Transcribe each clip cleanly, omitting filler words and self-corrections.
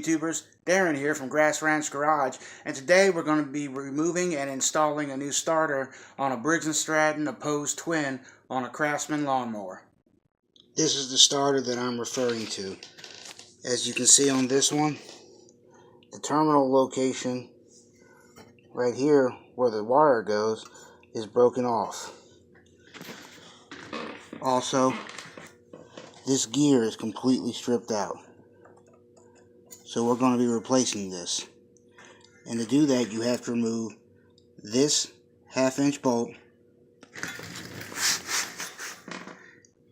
YouTubers, Darren here from Grass Ranch Garage, and today we're going to be removing and installing a new starter on a Briggs and Stratton opposed twin on a Craftsman lawnmower. This is the starter that I'm referring to. As you can see on this one, the terminal location right here where the wire goes is broken off. Also, this gear is completely stripped out. So we're going to be replacing this. And to do that, you have to remove this 1/2-inch bolt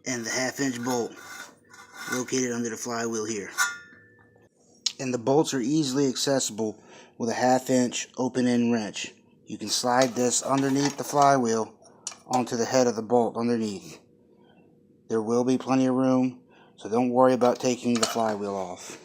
and the 1/2-inch bolt located under the flywheel here. And the bolts are easily accessible with a 1/2-inch open-end wrench. You can slide this underneath the flywheel onto the head of the bolt underneath. There will be plenty of room, so don't worry about taking the flywheel off.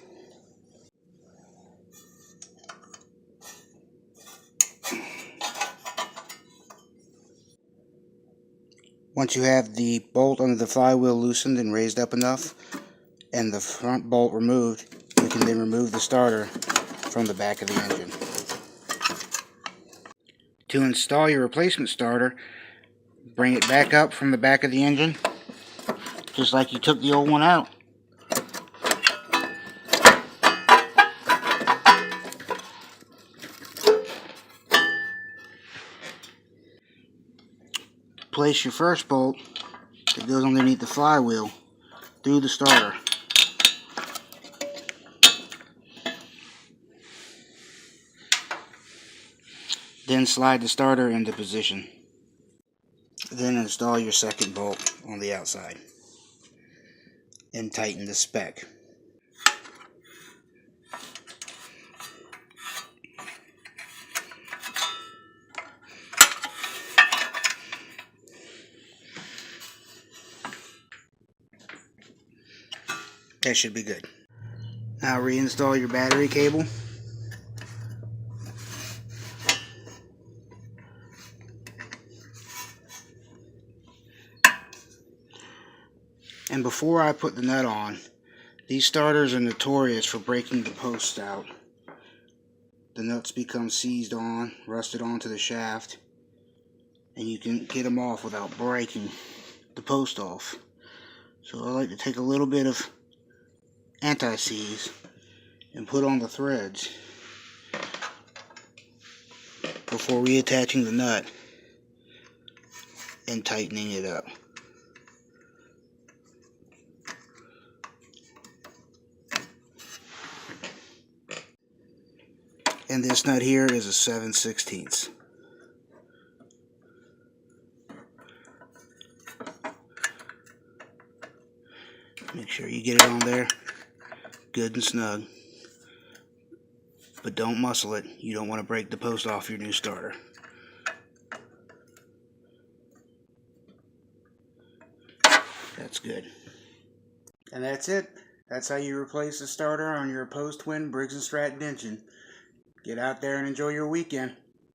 Once you have the bolt under the flywheel loosened and raised up enough, and the front bolt removed, you can then remove the starter from the back of the engine. To install your replacement starter, bring it back up from the back of the engine, just like you took the old one out. Place your first bolt that goes underneath the flywheel through the starter. Then slide the starter into position. Then install your second bolt on the outside and tighten the spec. That should be good. Now reinstall your battery cable. And before I put the nut on, these starters are notorious for breaking the posts out. The nuts become seized on, rusted onto the shaft, and you can get them off without breaking the post off. So I like to take a little bit of anti-seize and put on the threads before reattaching the nut and tightening it up. And this nut here is a 7/16. Make sure you get it on there good and snug, but don't muscle it. You don't want to break the post off your new starter. That's good. And that's it. That's how you replace the starter on your opposed twin Briggs and Stratton engine. Get out there and enjoy your weekend.